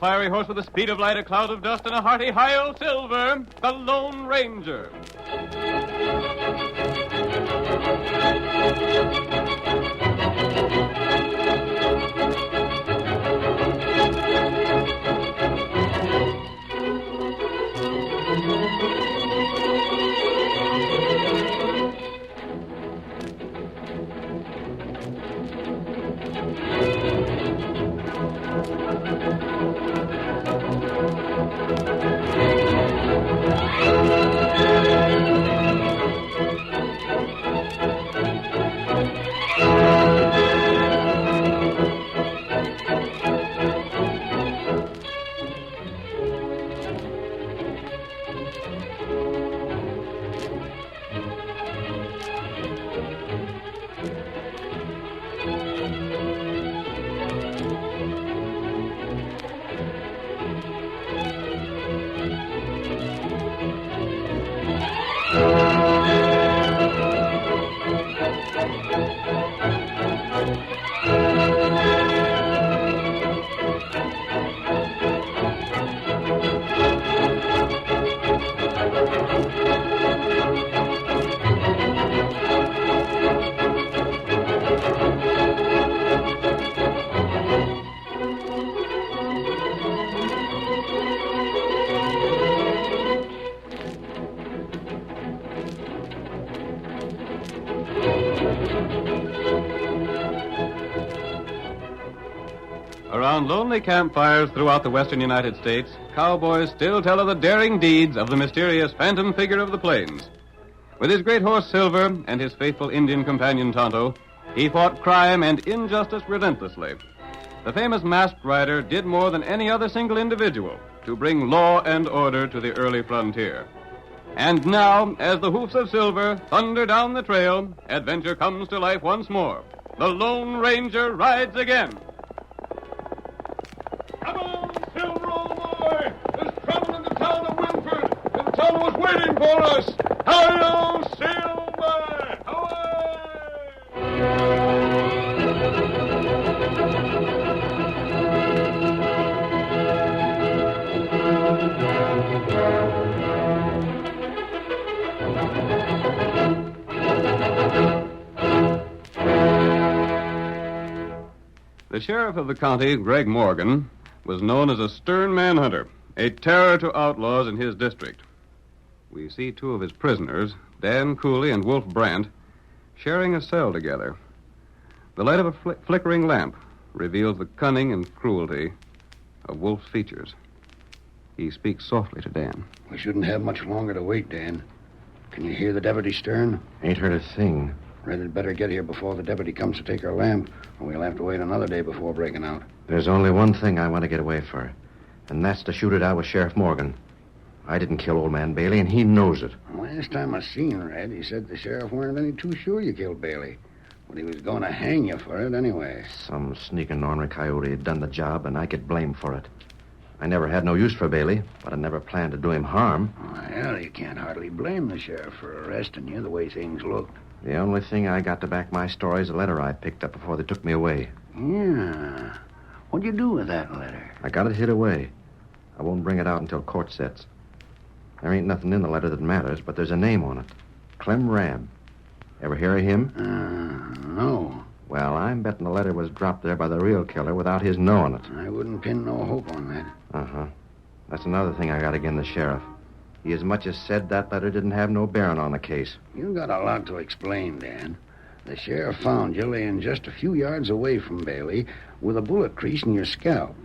fiery horse with the speed of light, a cloud of dust, and a hearty hi-yo silver, the Lone Ranger. Around lonely campfires throughout the western United States, cowboys still tell of the daring deeds of the mysterious phantom figure of the plains. With his great horse Silver and his faithful Indian companion Tonto, he fought crime and injustice relentlessly. The famous masked rider did more than any other single individual to bring law and order to the early frontier. And now, as the hoofs of Silver thunder down the trail, adventure comes to life once more. The Lone Ranger rides again. Come on, Silver, old boy! There's trouble in the town of Winford, and the town was waiting for us! Hi-yo, Silver! Away! The sheriff of the county, Greg Morgan, was known as a stern manhunter, a terror to outlaws in his district. We see two of his prisoners, Dan Cooley and Wolf Brandt, sharing a cell together. The light of a flickering lamp reveals the cunning and cruelty of Wolf's features. He speaks softly to Dan. We shouldn't have much longer to wait, Dan. Can you hear the deputy stern? Ain't heard a thing. Red'd better get here before the deputy comes to take our lamp, or we'll have to wait another day before breaking out. There's only one thing I want to get away for, and that's to shoot it out with Sheriff Morgan. I didn't kill old man Bailey, and he knows it. Last time I seen Red, he said the sheriff weren't any too sure you killed Bailey. But he was going to hang you for it anyway. Some sneaking ornery coyote had done the job, and I get blamed for it. I never had no use for Bailey, but I never planned to do him harm. Well, you can't hardly blame the sheriff for arresting you the way things looked. The only thing I got to back my story is a letter I picked up before they took me away. Yeah. What'd you do with that letter? I got it hid away. I won't bring it out until court sets. There ain't nothing in the letter that matters, but there's a name on it. Clem Rabb. Ever hear of him? No. Well, I'm betting the letter was dropped there by the real killer without his knowing it. I wouldn't pin no hope on that. Uh-huh. That's another thing I got against the sheriff. He as much as said that letter didn't have no bearing on the case. You got a lot to explain, Dan. The sheriff found you laying just a few yards away from Bailey with a bullet crease in your scalp.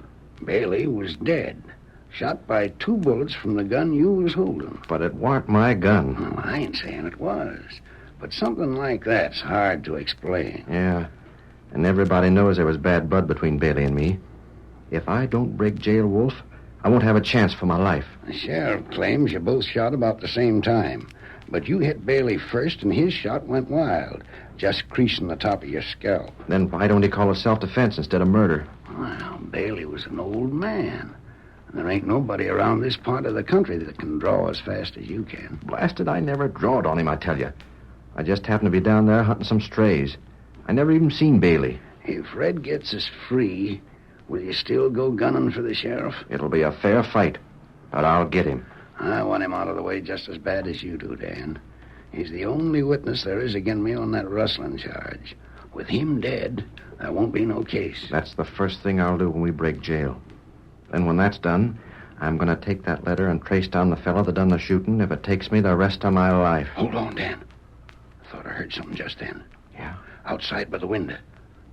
Bailey was dead, shot by 2 bullets from the gun you was holding. But it warn't my gun. Well, I ain't saying it was. But something like that's hard to explain. Yeah, and everybody knows there was bad blood between Bailey and me. If I don't break jail, Wolf, I won't have a chance for my life. The sheriff claims you both shot about the same time. But you hit Bailey first, and his shot went wild, just creasing the top of your scalp. Then why don't he call it self-defense instead of murder? Well, Bailey was an old man. And there ain't nobody around this part of the country that can draw as fast as you can. Blasted, I never drawed on him, I tell you. I just happened to be down there hunting some strays. I never even seen Bailey. If Red gets us free, Will you still go gunning for the sheriff? It'll be a fair fight, but I'll get him. I want him out of the way just as bad as you do, Dan. He's the only witness there is against me on that rustling charge. With him dead, there won't be no case. That's the first thing I'll do when we break jail. Then when that's done, I'm going to take that letter and trace down the fellow that done the shooting if it takes me the rest of my life. Hold on, Dan. I thought I heard something just then. Yeah? Outside by the window.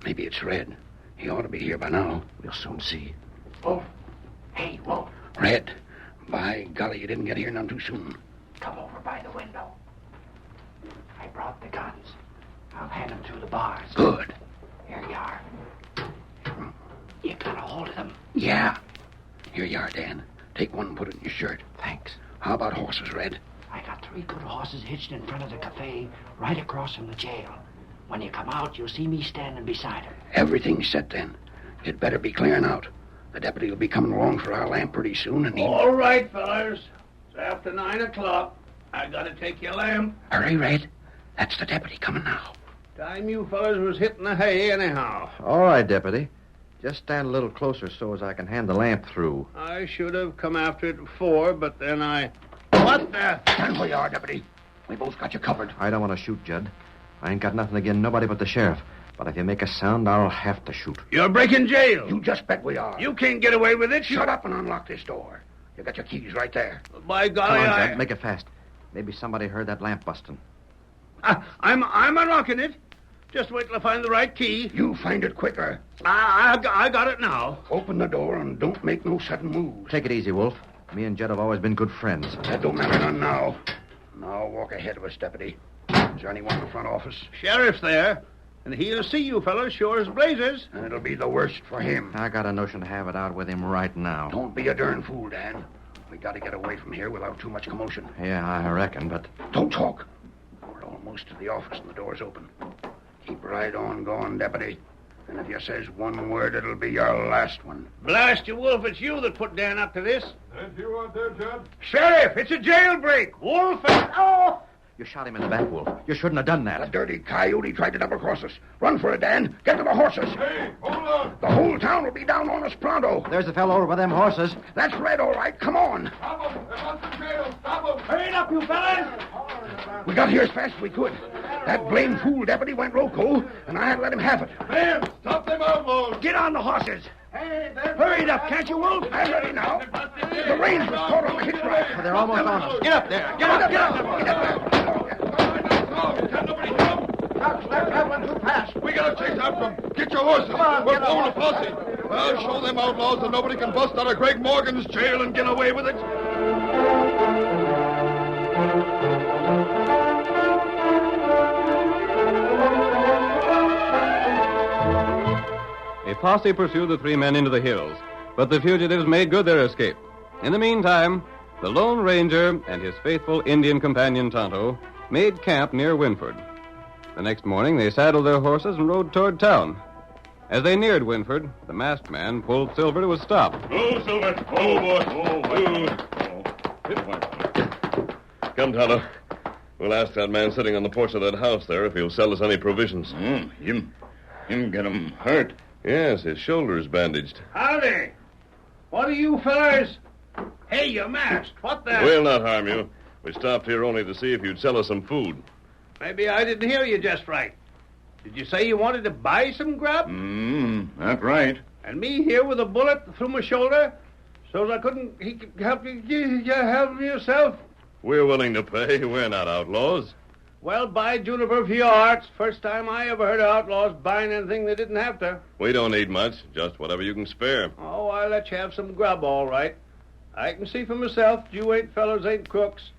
Maybe it's Red. He ought to be here by now. We'll soon see. Wolf. Hey, Wolf. Red, by golly, you didn't get here none too soon. Come over by the window. I brought the guns. I'll hand them through the bars. Good. Here you are. You got a hold of them? Yeah. Here you are, Dan. Take one and put it in your shirt. Thanks. How about horses, Red? I got 3 good horses hitched in front of the cafe right across from the jail. When you come out, you'll see me standing beside them. Everything's set then. You'd better be clearing out. The deputy will be coming along for our lamp pretty soon, and he... All right, fellas. It's after 9 o'clock. I gotta take your lamp. Hurry, Red. That's the deputy coming now. Time you fellas was hitting the hay anyhow. All right, Deputy. Just stand a little closer so as I can hand the lamp through. I should have come after it before, but then I... What the... Stand where you are, deputy. We both got you covered. I don't want to shoot, Judd. I ain't got nothing against nobody but the sheriff. But if you make a sound, I'll have to shoot. You're breaking jail. You just bet we are. You can't get away with it. Shut up and unlock this door. You got your keys right there. By Come golly, on, Judd. Make it fast. Maybe somebody heard that lamp busting. I'm unlocking it. Just wait till I find the right key. You find it quicker. I got it now. Open the door and don't make no sudden moves. Take it easy, Wolf. Me and Judd have always been good friends. That don't matter none now. Now walk ahead of us, deputy. Is there anyone in the front office? Sheriff's there, and he'll see you fellas sure as blazes. And it'll be the worst for him. I got a notion to have it out with him right now. Don't be a darn fool, Dan. We got to get away from here without too much commotion. Yeah, I reckon, but... Don't talk. We're almost to the office and the door's open. Keep right on going, deputy. And if you says one word, it'll be your last one. Blast you, Wolf, it's you that put Dan up to this. That you out there, Judd? Sheriff, it's a jailbreak. Wolf and... Oh! You shot him in the back, Wolf. You shouldn't have done That that. dirty coyote tried to double-cross us. Run for it, Dan. Get to the horses. Hey, hold on. The whole town will be down on us pronto. There's a fellow over by them horses. That's Red, all right. Come on. Stop him. They're on the jail. Stop him. Hurry up, you fellas. We got here as fast as we could. That blamed fool deputy went loco, and I had to let him have it. Man, stop them outlaws. Get on the horses. Hey, there. Hurry it up, can't you, Wolf? I'm ready now. The reins was caught on the hitch rack. They're almost on us. Get up there. Get up, get up. Get up there. Can nobody come? That one too fast. We gotta chase after them. Get your horses. We're pulling a posse. I'll show them outlaws that nobody can bust out of Greg Morgan's jail and get away with it. A posse pursued the 3 men into the hills, but the fugitives made good their escape. In the meantime, the Lone Ranger and his faithful Indian companion Tonto made camp near Winford. The next morning, they saddled their horses and rode toward town. As they neared Winford, the masked man pulled Silver to a stop. Oh, Silver. Oh, boy. Come, Tonto. We'll ask that man sitting on the porch of that house there if he'll sell us any provisions. Him get him hurt. Yes, his shoulder is bandaged. Howdy. What are you fellas? Hey, you're masked. What the... We'll not harm you. We stopped here only to see if you'd sell us some food. Maybe I didn't hear you just right. Did you say you wanted to buy some grub? That's right. And me here with a bullet through my shoulder? So I couldn't help you help yourself? We're willing to pay. We're not outlaws. Well, by Juniper, if you are, it's the first time I ever heard of outlaws buying anything they didn't have to. We don't need much, just whatever you can spare. Oh, I'll let you have some grub, all right. I can see for myself you fellows ain't crooks.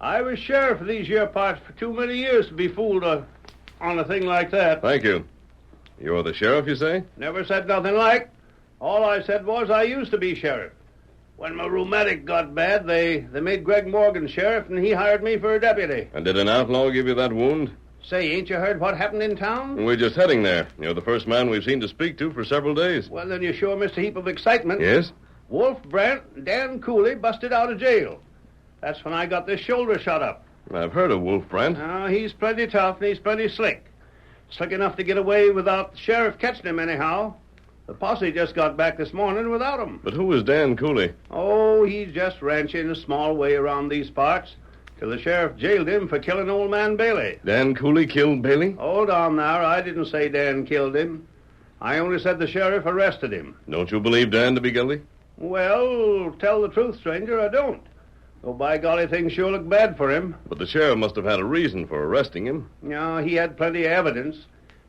I was sheriff of these here parts for too many years to be fooled on a thing like that. Thank you. You're the sheriff, you say? Never said nothing like. All I said was I used to be sheriff. When my rheumatic got bad, they made Greg Morgan sheriff, and he hired me for a deputy. And did an outlaw give you that wound? Say, ain't you heard what happened in town? We're just heading there. You're the first man we've seen to speak to for several days. Well, then you sure missed a heap of excitement. Yes? Wolf Brent and Dan Cooley busted out of jail. That's when I got this shoulder shot up. I've heard of Wolf Brent. Oh, he's plenty tough, and he's plenty slick. Slick enough to get away without the sheriff catching him anyhow. The posse just got back this morning without him. But who was Dan Cooley? Oh, he's just ranching a small way around these parts till the sheriff jailed him for killing old man Bailey. Dan Cooley killed Bailey? Hold on there. I didn't say Dan killed him. I only said the sheriff arrested him. Don't you believe Dan to be guilty? Well, tell the truth, stranger, I don't. Though by golly, things sure look bad for him. But the sheriff must have had a reason for arresting him. No, he had plenty of evidence.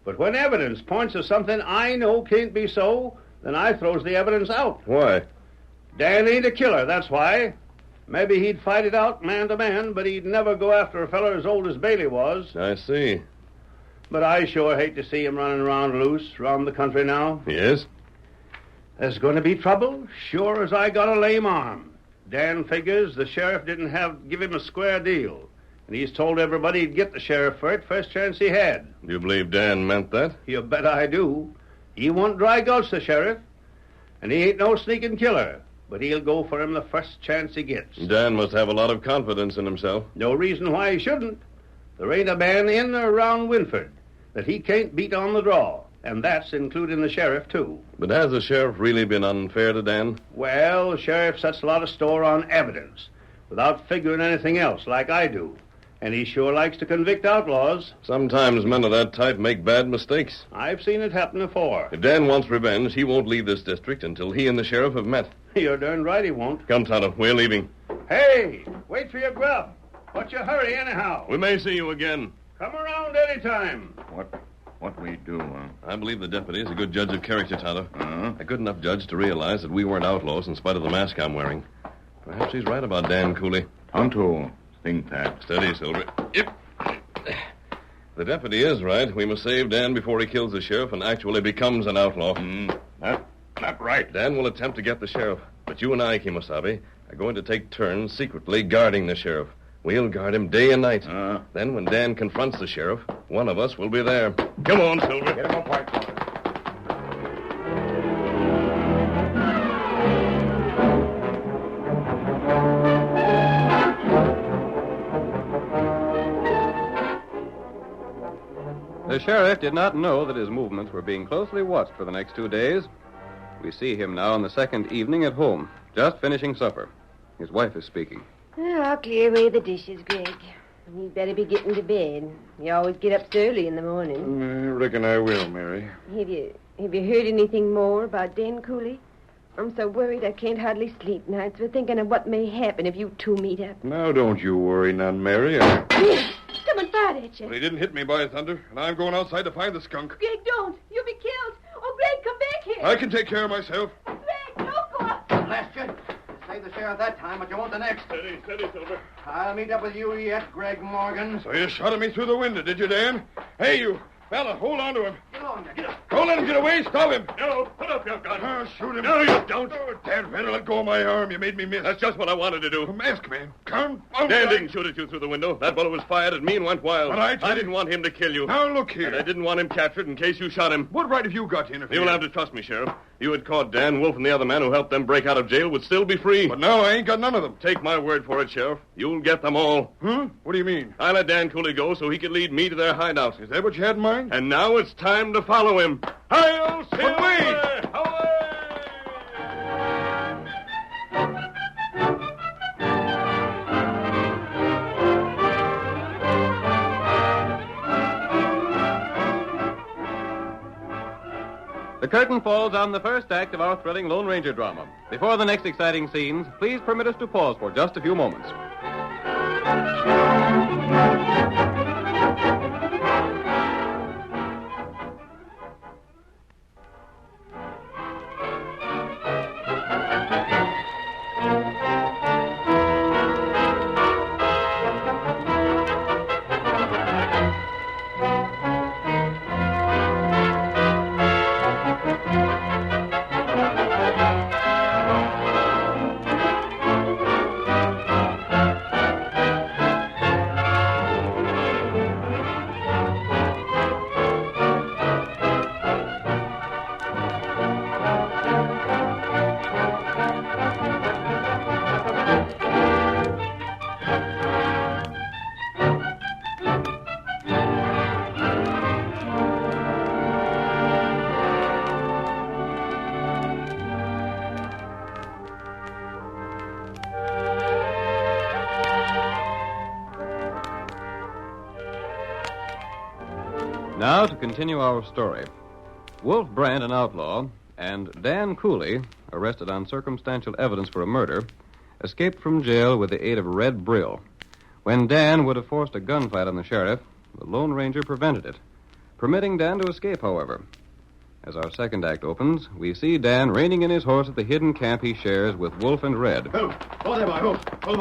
But when evidence points to something I know can't be so, then I throws the evidence out. Why? Dan ain't a killer, that's why. Maybe he'd fight it out man to man, but he'd never go after a feller as old as Bailey was. I see. But I sure hate to see him running around loose around the country now. Yes? There's going to be trouble, sure as I got a lame arm. Dan figures the sheriff didn't give him a square deal. And he's told everybody he'd get the sheriff for it first chance he had. Do you believe Dan meant that? You bet I do. He won't dry gulch the sheriff. And he ain't no sneaking killer. But he'll go for him the first chance he gets. Dan must have a lot of confidence in himself. No reason why he shouldn't. There ain't a man in or around Winford that he can't beat on the draw. And that's including the sheriff, too. But has the sheriff really been unfair to Dan? Well, the sheriff sets a lot of store on evidence, without figuring anything else, like I do. And he sure likes to convict outlaws. Sometimes men of that type make bad mistakes. I've seen it happen before. If Dan wants revenge, he won't leave this district until he and the sheriff have met. You're darn right he won't. Come, Tonto, we're leaving. Hey, wait for your grub. What's your hurry, anyhow? We may see you again. Come around any time. What we do, huh? I believe the deputy is a good judge of character, Tonto. Uh-huh. A good enough judge to realize that we weren't outlaws in spite of the mask I'm wearing. Perhaps he's right about Dan Cooley. Tonto, think that. Steady, Silver. Yep. The deputy is right. We must save Dan before he kills the sheriff and actually becomes an outlaw. That right. Dan will attempt to get the sheriff, but you and I, Kimosabe, are going to take turns secretly guarding the sheriff. We'll guard him day and night. Then when Dan confronts the sheriff, one of us will be there. Come on, Silver. Get him a pipe. The sheriff did not know that his movements were being closely watched for the next 2 days. We see him now on the second evening at home, just finishing supper. His wife is speaking. I'll clear away the dishes, Greg. You'd better be getting to bed. You always get up so early in the morning. I reckon I will, Mary. Have you heard anything more about Dan Cooley? I'm so worried I can't hardly sleep nights for thinking of what may happen if you two meet up. Now, don't you worry none, Mary. Someone fired at you. Well, he didn't hit me, by thunder, and I'm going outside to find the skunk. Greg, don't. You'll be killed. Oh, Greg, come back here. I can take care of myself. Greg, don't go up. Blast you. Saved the sheriff that time, but you won't the next. Steady, Silver. I'll meet up with you yet, Greg Morgan. So you shot at me through the window, did you, Dan? Hey, you fella, hold on to him. Get along there. Get up. Don't let him get away. Stop him. No, put up your gun. Oh, shoot him. No, you don't. Oh, Dad, better let go of my arm. You made me miss. That's just what I wanted to do. Mask man. Confound Dan it. didn't shoot at you through the window. That bullet was fired at me and went wild. But I didn't want him to kill you. Now, look here. And I didn't want him captured in case you shot him. What right have you got to interfere? You'll have to trust me, Sheriff. You had caught Dan, Wolf, and the other man who helped them break out of jail would still be free. But now I ain't got none of them. Take my word for it, Sheriff. You'll get them all. Huh? What do you mean? I let Dan Cooley go so he could lead me to their hideout. Is that what you had in mind? And now it's time to follow him. Hi-yo, Silver! But wait! Away! The curtain falls on the first act of our thrilling Lone Ranger drama. Before the next exciting scenes, please permit us to pause for just a few moments. Now to continue our story. Wolf Brant, an outlaw, and Dan Cooley, arrested on circumstantial evidence for a murder, escaped from jail with the aid of Red Brill. When Dan would have forced a gunfight on the sheriff, the Lone Ranger prevented it, permitting Dan to escape, however. As our second act opens, we see Dan reining in his horse at the hidden camp he shares with Wolf and Red. Oh there, boy. Oh,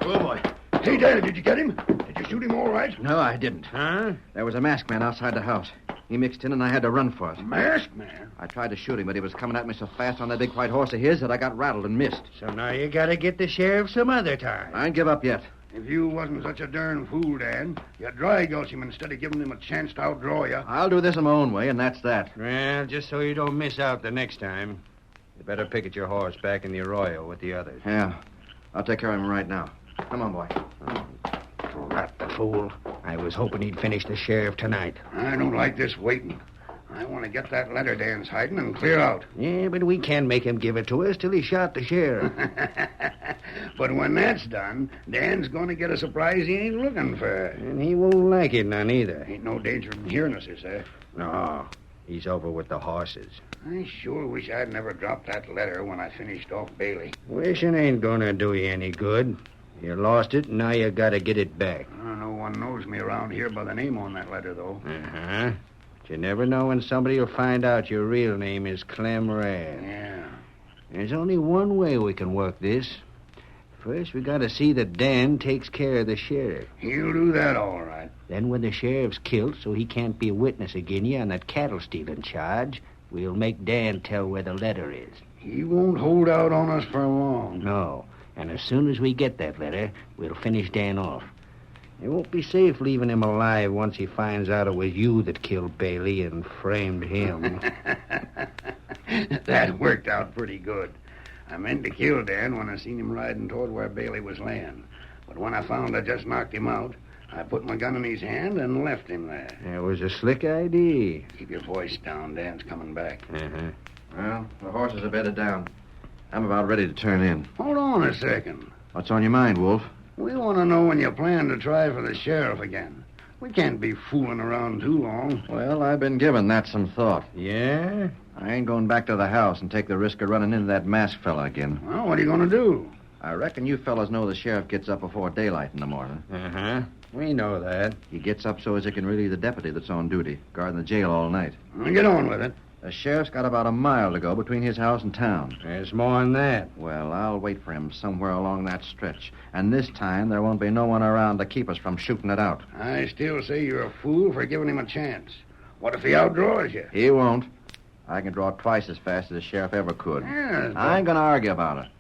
boy. Hey, Dan, did you get him? Did you shoot him all right? No, I didn't. Huh? There was a masked man outside the house. He mixed in, and I had to run for it. Masked man? I tried to shoot him, but he was coming at me so fast on that big white horse of his that I got rattled and missed. So now you gotta get the sheriff some other time. I ain't give up yet. If you wasn't such a darn fool, Dan, you'd dry gulch him instead of giving him a chance to outdraw you. I'll do this in my own way, and that's that. Well, just so you don't miss out the next time, you better picket your horse back in the arroyo with the others. Yeah. I'll take care of him right now. Come on, boy. Rat the fool. I was hoping he'd finish the sheriff tonight. I don't like this waiting. I want to get that letter Dan's hiding and clear out. Yeah, but we can't make him give it to us till he shot the sheriff. But when that's done, Dan's going to get a surprise he ain't looking for. And he won't like it none either. Ain't no danger in hearing us, is there? No, he's over with the horses. I sure wish I'd never dropped that letter when I finished off Bailey. Wishing ain't gonna do you any good. You lost it, and now you gotta get it back. No one knows me around here by the name on that letter, though. Uh-huh. But you never know when somebody will find out your real name is Clem Rad. Yeah. There's only one way we can work this. First, we gotta see that Dan takes care of the sheriff. He'll do that all right. Then when the sheriff's killed so he can't be a witness again you on that cattle stealing charge, we'll make Dan tell where the letter is. He won't hold out on us for long. No. And as soon as we get that letter, we'll finish Dan off. It won't be safe leaving him alive once he finds out it was you that killed Bailey and framed him. That worked out pretty good. I meant to kill Dan when I seen him riding toward where Bailey was laying. But when I found I just knocked him out, I put my gun in his hand and left him there. It was a slick idea. Keep your voice down. Dan's coming back. Uh-huh. Well, the horses are bedded down. I'm about ready to turn in. Hold on a second. What's on your mind, Wolf? We want to know when you plan to try for the sheriff again. We can't be fooling around too long. Well, I've been giving that some thought. Yeah? I ain't going back to the house and take the risk of running into that masked fella again. Well, what are you going to do? I reckon you fellas know the sheriff gets up before daylight in the morning. Uh-huh. We know that. He gets up so as he can relieve the deputy that's on duty, guarding the jail all night. Well, get on with it. The sheriff's got about a mile to go between his house and town. There's more than that. Well, I'll wait for him somewhere along that stretch. And this time, there won't be no one around to keep us from shooting it out. I still say you're a fool for giving him a chance. What if he outdraws you? He won't. I can draw twice as fast as the sheriff ever could. Yeah, I ain't going to argue about it.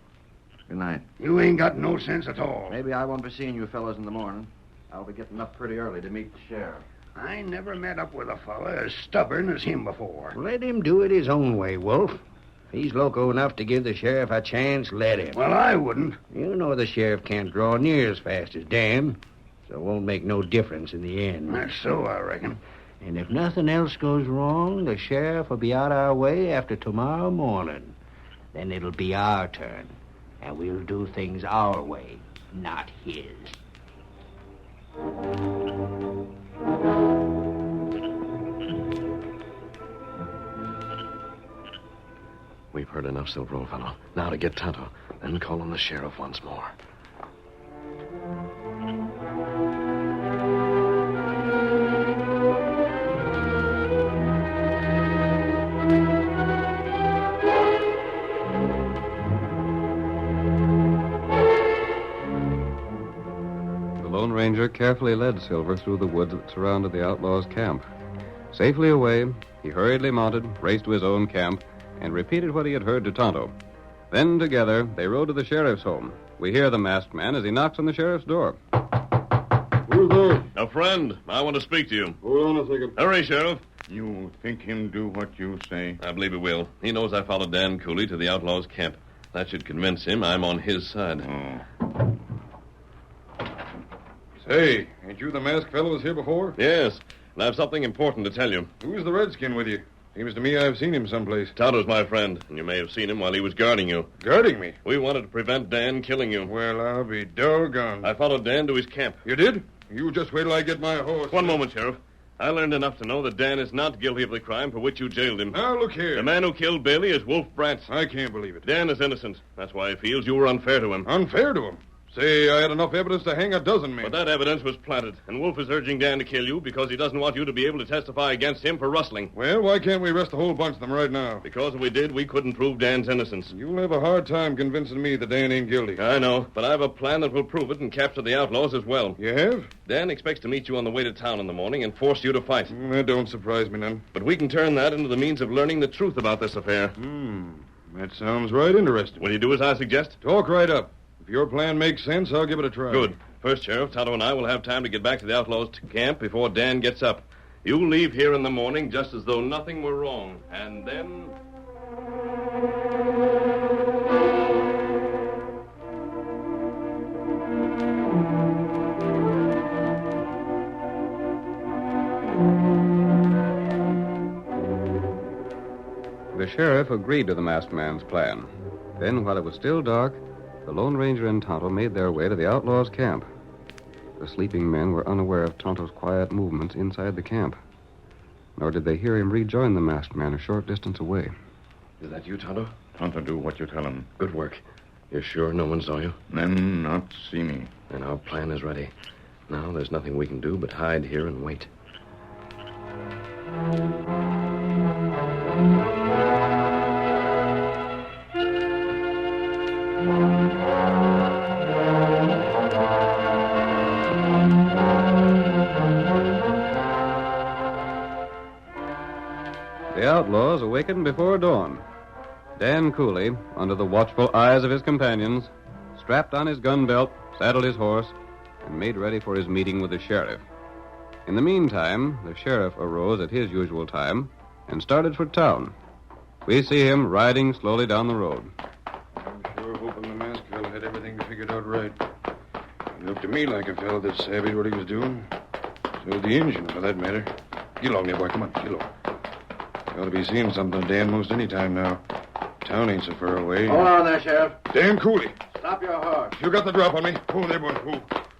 Good night. You ain't got no sense at all. Maybe I won't be seeing you fellas in the morning. I'll be getting up pretty early to meet the sheriff. I never met up with a fella as stubborn as him before. Let him do it his own way, Wolf. If he's loco enough to give the sheriff a chance, let him. Well, I wouldn't. You know the sheriff can't draw near as fast as Dan, so it won't make no difference in the end. That's so, I reckon. And if nothing else goes wrong, the sheriff will be out our way after tomorrow morning. Then it'll be our turn, and we'll do things our way, not his. We've heard enough, Silver, old fellow. Now to get Tonto, then call on the sheriff once more. The Lone Ranger carefully led Silver through the woods that surrounded the outlaws' camp. Safely away, he hurriedly mounted, raced to his own camp, and repeated what he had heard to Tonto. Then, together, they rode to the sheriff's home. We hear the masked man as he knocks on the sheriff's door. Who's there? A friend. I want to speak to you. Hold on a second. Hurry, Sheriff. You think him do what you say? I believe he will. He knows I followed Dan Cooley to the outlaw's camp. That should convince him I'm on his side. Oh. Say, ain't you the masked fellow was here before? Yes, and I have something important to tell you. Who's the redskin with you? Seems to me I've seen him someplace. Tonto's my friend, and you may have seen him while he was guarding you. Guarding me? We wanted to prevent Dan killing you. Well, I'll be doggone. I followed Dan to his camp. You did? You just wait till I get my horse. One moment, Sheriff. I learned enough to know that Dan is not guilty of the crime for which you jailed him. Now, look here. The man who killed Bailey is Wolf Bratz. I can't believe it. Dan is innocent. That's why he feels you were unfair to him. Unfair to him? Say, I had enough evidence to hang a dozen men. But that evidence was planted, and Wolf is urging Dan to kill you because he doesn't want you to be able to testify against him for rustling. Well, why can't we arrest the whole bunch of them right now? Because if we did, we couldn't prove Dan's innocence. You'll have a hard time convincing me that Dan ain't guilty. I know, but I have a plan that will prove it and capture the outlaws as well. You have? Dan expects to meet you on the way to town in the morning and force you to fight. That don't surprise me none. But we can turn that into the means of learning the truth about this affair. That sounds right interesting. Will you do as I suggest? Talk right up. If your plan makes sense, I'll give it a try. Good. First, Sheriff, Tonto and I will have time to get back to the outlaws' camp before Dan gets up. You leave here in the morning just as though nothing were wrong. And then... The sheriff agreed to the masked man's plan. Then, while it was still dark, the Lone Ranger and Tonto made their way to the outlaws' camp. The sleeping men were unaware of Tonto's quiet movements inside the camp. Nor did they hear him rejoin the masked man a short distance away. Is that you, Tonto? Tonto, do what you tell him. Good work. You're sure no one saw you? Then not see me. Then our plan is ready. Now there's nothing we can do but hide here and wait. The outlaws awakened before dawn. Dan Cooley, under the watchful eyes of his companions, strapped on his gun belt, saddled his horse, and made ready for his meeting with the sheriff. In the meantime, the sheriff arose at his usual time and started for town. We see him riding slowly down the road. I'm sure hoping the masked fellow had everything figured out right. He looked to me like a fellow that savvied what he was doing. So did the engine, for that matter. Get along there, boy. Come on, get along. You ought to be seeing something of Dan most any time now. Town ain't so far away. Hold on there, Sheriff. Dan Cooley. Stop your horse. You got the drop on me. Oh, there, boy.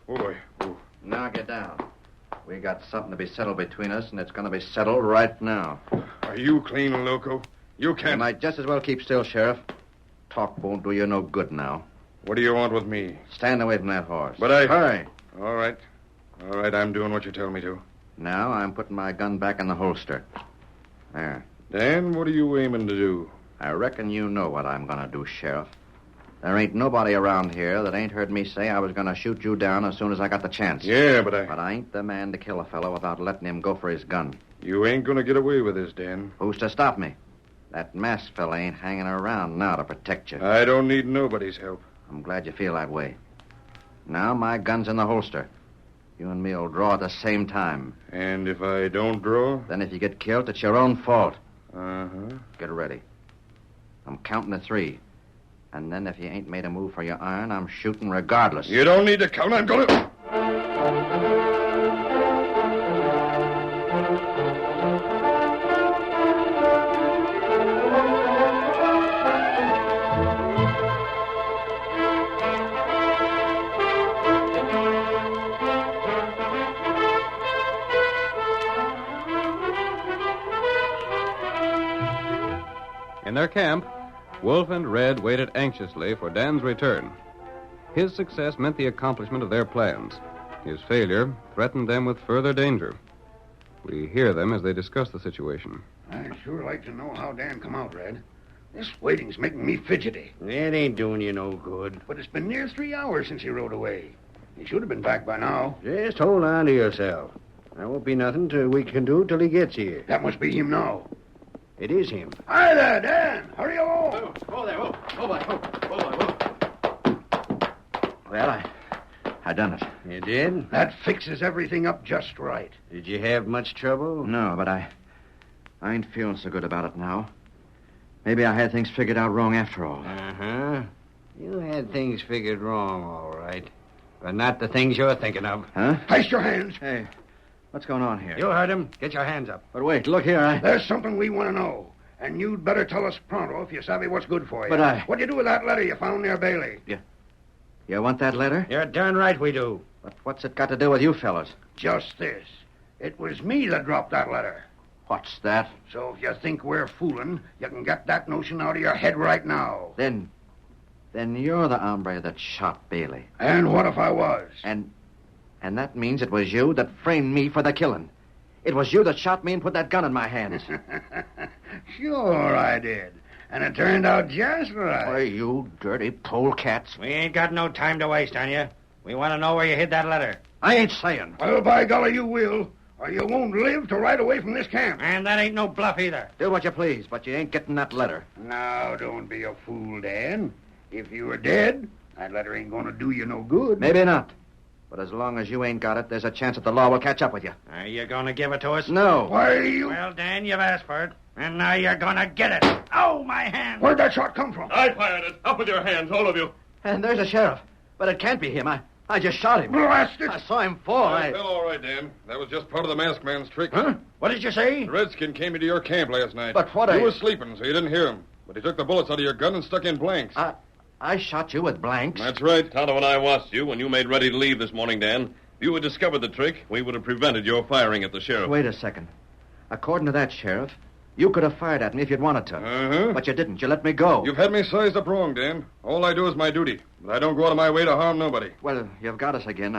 Oh, boy. Oh. Now get down. We got something to be settled between us, and it's going to be settled right now. Are you clean loco? You You can't... might just as well keep still, Sheriff. Talk won't do you no good now. What do you want with me? Stand away from that horse. But I... Hurry. All right, I'm doing what you tell me to. Now I'm putting my gun back in the holster. There. Dan, what are you aiming to do? I reckon you know what I'm going to do, Sheriff. There ain't nobody around here that ain't heard me say I was going to shoot you down as soon as I got the chance. Yeah, but But I ain't the man to kill a fellow without letting him go for his gun. You ain't going to get away with this, Dan. Who's to stop me? That masked fella ain't hanging around now to protect you. I don't need nobody's help. I'm glad you feel that way. Now my gun's in the holster. You and me'll draw at the same time. And if I don't draw? Then if you get killed, it's your own fault. Uh-huh. Get ready. I'm counting to 3. And then if you ain't made a move for your iron, I'm shooting regardless. You don't need to count. I'm going to... In their camp, Wolf and Red waited anxiously for Dan's return. His success meant the accomplishment of their plans. His failure threatened them with further danger. We hear them as they discuss the situation. I'd sure like to know how Dan come out, Red. This waiting's making me fidgety. It ain't doing you no good. But it's been near 3 hours since he rode away. He should have been back by now. Just hold on to yourself. There won't be nothing we can do till he gets here. That must be him now. It is him. Hi there, Dan. Hurry along. Oh, there. Well, I done it. You did? That fixes everything up just right. Did you have much trouble? No, but I ain't feeling so good about it now. Maybe I had things figured out wrong after all. Uh-huh. You had things figured wrong, all right. But not the things you're thinking of. Huh? Place your hands. Hey, what's going on here? You heard him. Get your hands up. But wait, look here, There's something we want to know. And you'd better tell us pronto if you savvy what's good for you. But What'd you do with that letter you found near Bailey? You want that letter? You're darn right we do. But what's it got to do with you fellas? Just this. It was me that dropped that letter. What's that? So if you think we're fooling, you can get that notion out of your head right now. Then you're the hombre that shot Bailey. And what if I was? And that means it was you that framed me for the killing. It was you that shot me and put that gun in my hands. Sure I did. And it turned out just right. Why, you dirty polecats. We ain't got no time to waste on you. We want to know where you hid that letter. I ain't saying. Well, by golly, you will. Or you won't live to ride away from this camp. And that ain't no bluff either. Do what you please, but you ain't getting that letter. Now, don't be a fool, Dan. If you were dead, that letter ain't going to do you no good. Maybe not. But as long as you ain't got it, there's a chance that the law will catch up with you. Are you going to give it to us? No. Why, you... Well, Dan, you've asked for it. And now you're going to get it. Oh, my hand. Where'd that shot come from? I fired it. Up with your hands, all of you. And there's a sheriff. But it can't be him. I just shot him. Blast it. I saw him fall. I fell all right, Dan. That was just part of the masked man's trick. Huh? What did you say? The redskin came into your camp last night. But what You were sleeping, so you didn't hear him. But he took the bullets out of your gun and stuck in blanks. I shot you with blanks. That's right. Tonto and I watched you when you made ready to leave this morning, Dan. If you had discovered the trick, we would have prevented your firing at the sheriff. Wait a second. According to that sheriff, you could have fired at me if you'd wanted to. Uh-huh. But you didn't. You let me go. You've had me sized up wrong, Dan. All I do is my duty. But I don't go out of my way to harm nobody. Well, you've got us again.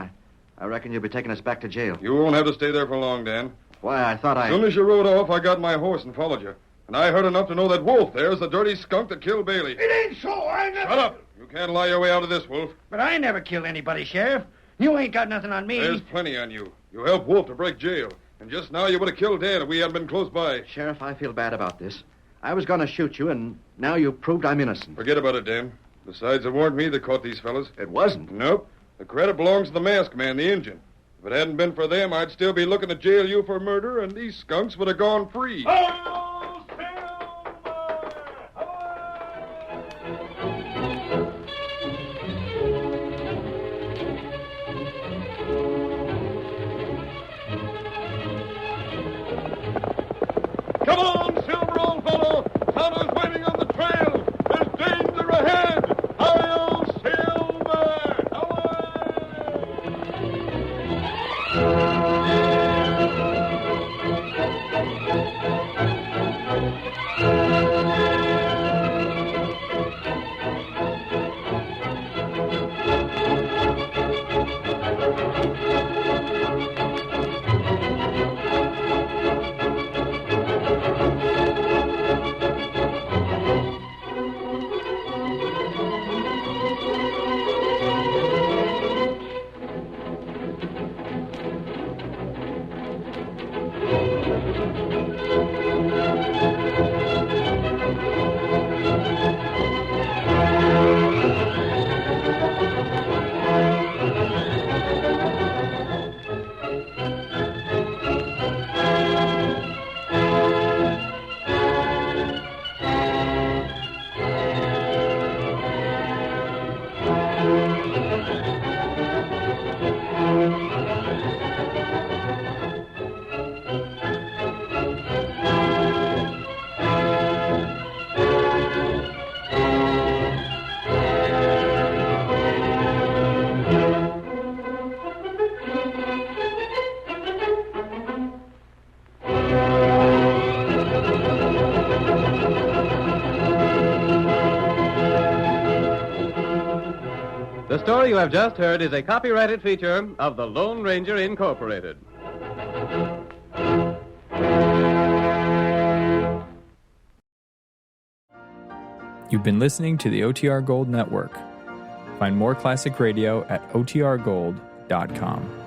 I reckon you'll be taking us back to jail. You won't have to stay there for long, Dan. Why, I thought As soon as you rode off, I got my horse and followed you. And I heard enough to know that Wolf there's the dirty skunk that killed Bailey. It ain't so. I never... Shut up. You can't lie your way out of this, Wolf. But I never killed anybody, Sheriff. You ain't got nothing on me. There's plenty on you. You helped Wolf to break jail. And just now you would have killed Dan if we hadn't been close by. Sheriff, I feel bad about this. I was going to shoot you, and now you've proved I'm innocent. Forget about it, Dan. Besides, it weren't me that caught these fellas. It wasn't? Nope. The credit belongs to the masked man, the Injun. If it hadn't been for them, I'd still be looking to jail you for murder, and these skunks would have gone free. Come on, Silver, old fellow. Tonto's waiting on the trail. There's danger ahead. Hi-yo, Silver! The story you have just heard is a copyrighted feature of the Lone Ranger Incorporated. You've been listening to the OTR Gold Network. Find more classic radio at otrgold.com.